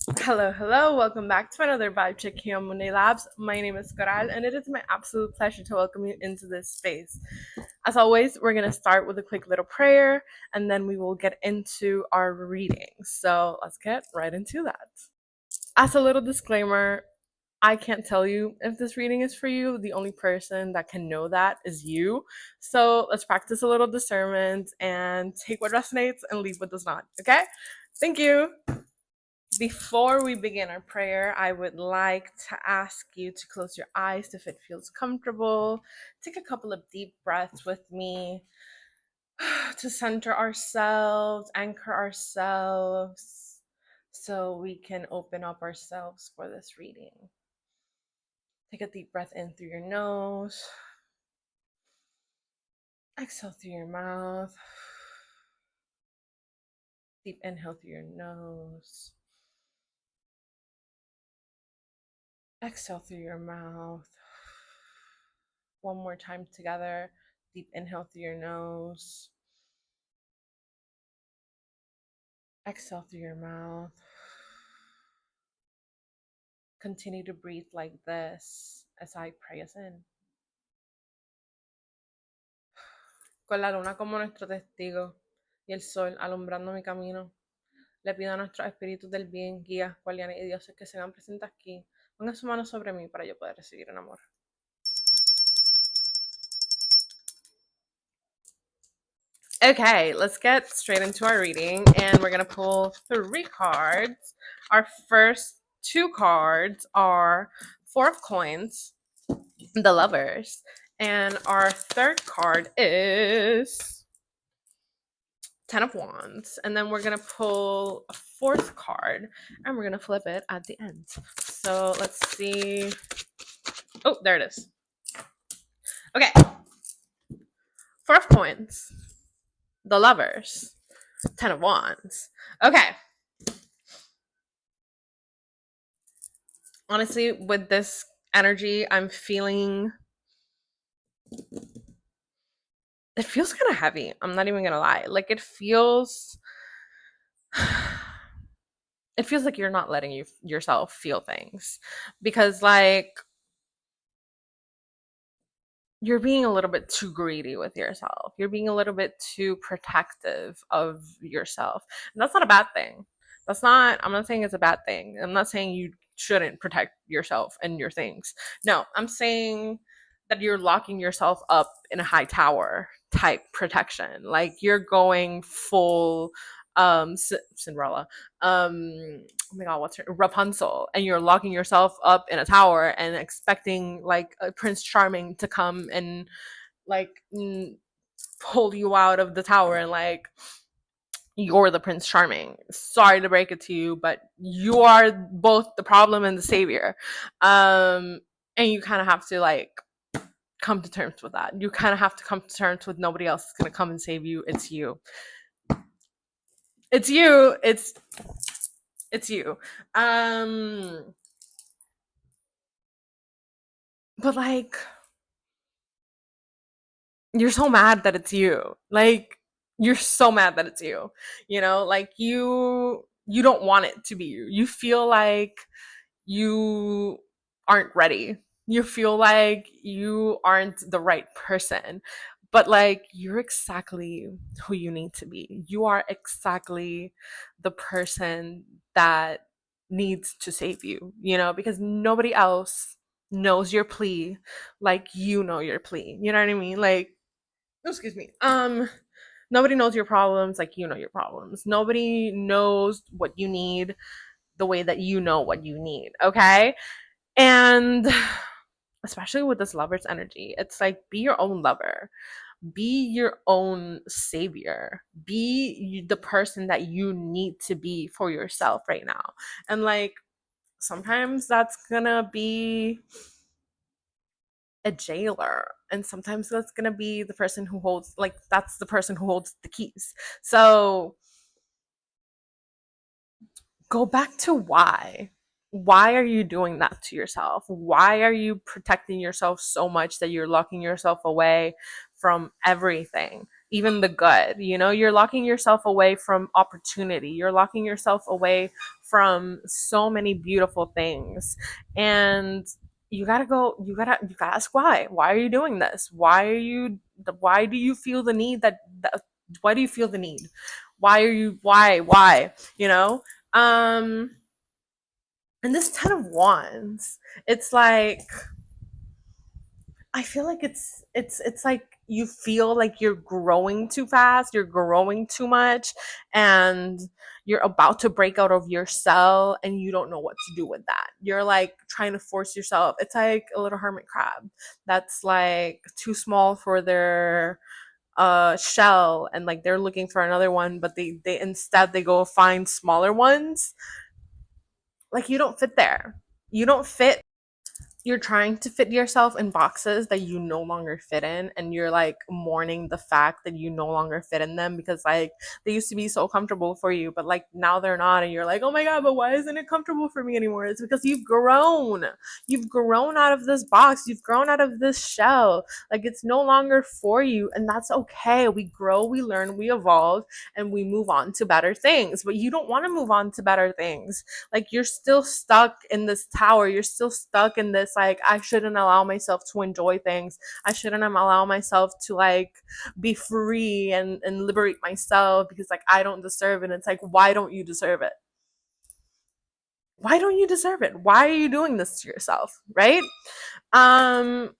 Hello, hello. Welcome back to another Vibe Check here on Monday Labs. My name is Coral, and it is my absolute pleasure to welcome you into this space. As always, we're going to start with a quick little prayer, and then we will get into our reading. So let's get right into that. As a little disclaimer, I can't tell you if this reading is for you. The only person that can know that is you. So let's practice a little discernment and take what resonates and leave what does not. Okay? Thank you. Before we begin our prayer, I would like to ask you to close your eyes if it feels comfortable. Take a couple of deep breaths with me to center ourselves, anchor ourselves, so we can open up ourselves for this reading. Take a deep breath in through your nose, exhale through your mouth, deep inhale through your nose, exhale through your mouth. One more time together. Deep inhale through your nose. Exhale through your mouth. Continue to breathe like this as I pray us in. Con la luna como nuestro testigo y el sol alumbrando mi camino, le pido a nuestros espíritus del bien, guías, guardianes y dioses que se hagan presentes aquí. Pongan su mano sobre mí para yo poder recibir en amor. Okay, let's get straight into our reading, and we're gonna pull 3 cards. Our first 2 cards are 4 of coins, the lovers, and our third card is 10 of wands, and then we're gonna pull a 4th card and we're gonna flip it at the end. So let's see. Oh, there it is. Okay, 4 of coins, the lovers, 10 of wands. Okay, honestly, with this energy, I'm feeling it feels kind of heavy. I'm not even gonna lie. Like it feels like you're not letting yourself feel things, because like you're being a little bit too greedy with yourself. You're being a little bit too protective of yourself. And that's not a bad thing. I'm not saying it's a bad thing. I'm not saying you shouldn't protect yourself and your things. No, I'm saying that you're locking yourself up in a high tower type protection. Like you're going full Cinderella. Oh my god, what's her Rapunzel, and you're locking yourself up in a tower and expecting like a Prince Charming to come and like pull you out of the tower, and like you're the Prince Charming. Sorry to break it to you, but you are both the problem and the savior. And you kind of have to like come to terms with that. You kind of have to come to terms with nobody else is going to come and save you. It's you. It's you. It's you. But like you're so mad that it's you. Like you're so mad that it's you. You know, like you don't want it to be you. You feel like you aren't ready. You feel like you aren't the right person. But like you're exactly who you need to be. You are exactly the person that needs to save you, you know, because nobody else knows your plea like you know your plea. You know what I mean? Like excuse me. Nobody knows your problems like you know your problems. Nobody knows what you need the way that you know what you need, okay? And especially with this lover's energy, it's like be your own lover. Be your own savior. Be the person that you need to be for yourself right now. And like sometimes that's gonna be a jailer, and sometimes that's going to be the person who holds like that's the person who holds the keys. So go back to why are you doing that to yourself? Why are you protecting yourself so much that you're locking yourself away from everything, even the good? You know, you're locking yourself away from opportunity, you're locking yourself away from so many beautiful things. And you gotta ask why are you doing this, why do you feel the need that why do you feel the need, why are you why you know. um and this 10 of wands, it's like, I feel like it's like you feel like you're growing too fast, you're growing too much, and you're about to break out of your shell and you don't know what to do with that. You're like trying to force yourself. It's like a little hermit crab that's like too small for their shell, and like they're looking for another one, but they instead they go find smaller ones. Like you don't fit there. You don't fit. You're trying to fit yourself in boxes that you no longer fit in, and you're like mourning the fact that you no longer fit in them, because like they used to be so comfortable for you, but like now they're not, and you're like, oh my god, but why isn't it comfortable for me anymore? It's because you've grown out of this box, you've grown out of this shell. Like it's no longer for you, and that's okay. We grow, we learn, we evolve, and we move on to better things. But you don't want to move on to better things. Like you're still stuck in this tower, you're still stuck in this, like, I shouldn't allow myself to enjoy things, I shouldn't allow myself to like be free and liberate myself because like I don't deserve it. And it's like, why don't you deserve it? Why don't you deserve it? Why are you doing this to yourself, right? um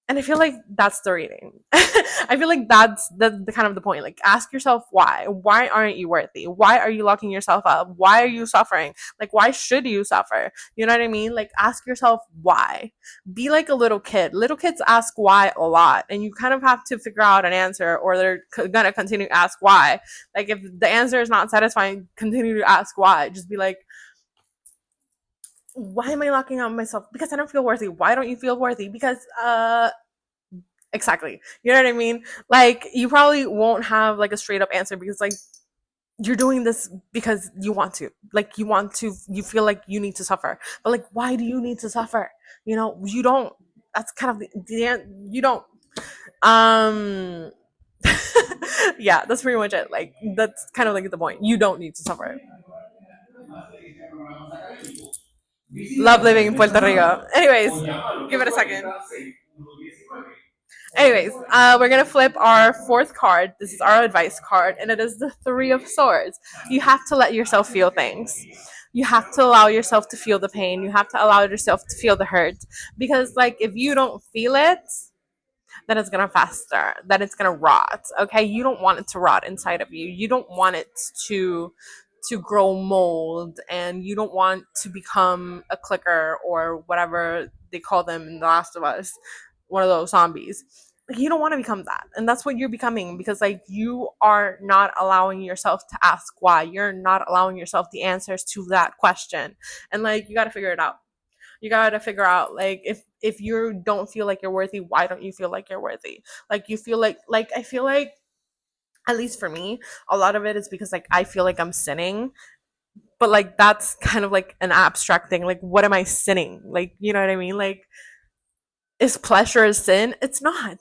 and I feel like that's the reading. I feel like that's the kind of the point. Like, ask yourself why. Why aren't you worthy? Why are you locking yourself up? Why are you suffering? Like, why should you suffer? You know what I mean? Like, ask yourself why. Be like a little kid. Little kids ask why a lot, and you kind of have to figure out an answer, or they're gonna continue to ask why. Like, if the answer is not satisfying, continue to ask why. Just be like, why am I locking up myself? Because I don't feel worthy. Why don't you feel worthy? Because exactly, you know what I mean. Like you probably won't have like a straight up answer, because like you're doing this because you want to, like you feel like you need to suffer. But like, why do you need to suffer? You don't. That's kind of you don't. um yeah, that's pretty much it. Like that's kind of like the point. You don't need to suffer. Love living in Puerto Rico. Anyways, give it a second. Anyways, we're gonna flip our fourth card. This is our advice card, and it is the Three of Swords. You have to let yourself feel things. You have to allow yourself to feel the pain. You have to allow yourself to feel the hurt, because, like, if you don't feel it, then it's gonna fester. Then it's gonna rot. Okay, you don't want it to rot inside of you. You don't want it to grow mold, and you don't want to become a clicker or whatever they call them in The Last of Us, one of those zombies. Like, you don't want to become that, and that's what you're becoming, because like you are not allowing yourself to ask why. You're not allowing yourself the answers to that question, and like you got to figure it out. You got to figure out, like, if you don't feel like you're worthy, why don't you feel like you're worthy? Like you feel like I feel like, at least for me, a lot of it is because like I feel like I'm sinning, but like that's kind of like an abstract thing. Like, what am I sinning? Like, you know what I mean? Like, is pleasure a sin? It's not.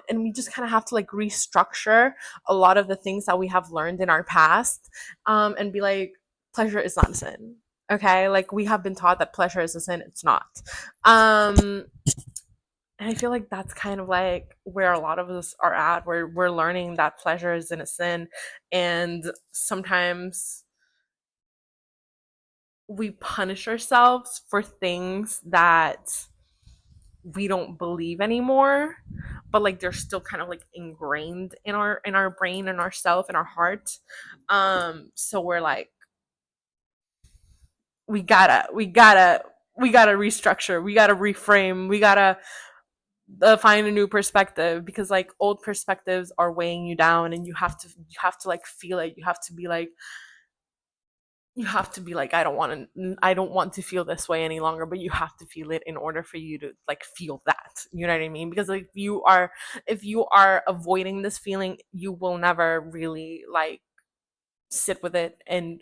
And we just kind of have to like restructure a lot of the things that we have learned in our past, and be like, pleasure is not a sin. Okay, like we have been taught that pleasure is a sin. It's not. um and I feel like that's kind of like where a lot of us are at, where we're learning that pleasure isn't a sin. And sometimes we punish ourselves for things that we don't believe anymore, but like they're still kind of like ingrained in our brain and ourself and our heart. So we're like, we gotta restructure, we gotta reframe, we gotta find a new perspective, because like old perspectives are weighing you down, and you have to like feel it. You have to be like, I don't want to feel this way any longer, but you have to feel it in order for you to like feel that. You know what I mean? Because like if you are avoiding this feeling, you will never really like sit with it and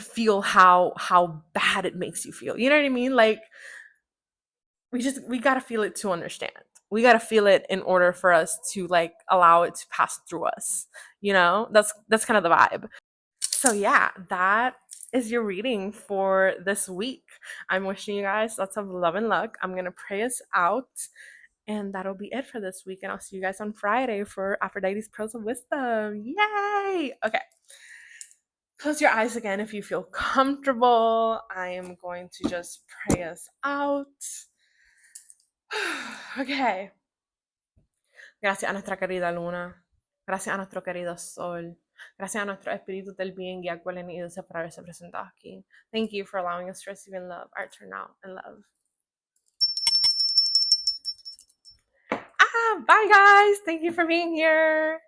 feel how bad it makes you feel. You know what I mean? Like we got to feel it to understand. We got to feel it in order for us to like allow it to pass through us. That's kind of the vibe. So yeah, that is your reading for this week. I'm wishing you guys lots of love and luck. I'm gonna pray us out. And that'll be it for this week. And I'll see you guys on Friday for Aphrodite's Pearls of Wisdom. Yay! Okay. Close your eyes again if you feel comfortable. I am going to just pray us out. Okay. Gracias a nuestra querida luna. Gracias a nuestro querido sol. Gracias a nuestro espíritu del bien y a cual han ido para haberse presentado aquí. Thank you for allowing us to receive in love, our turn out in love. Bye guys. Thank you for being here.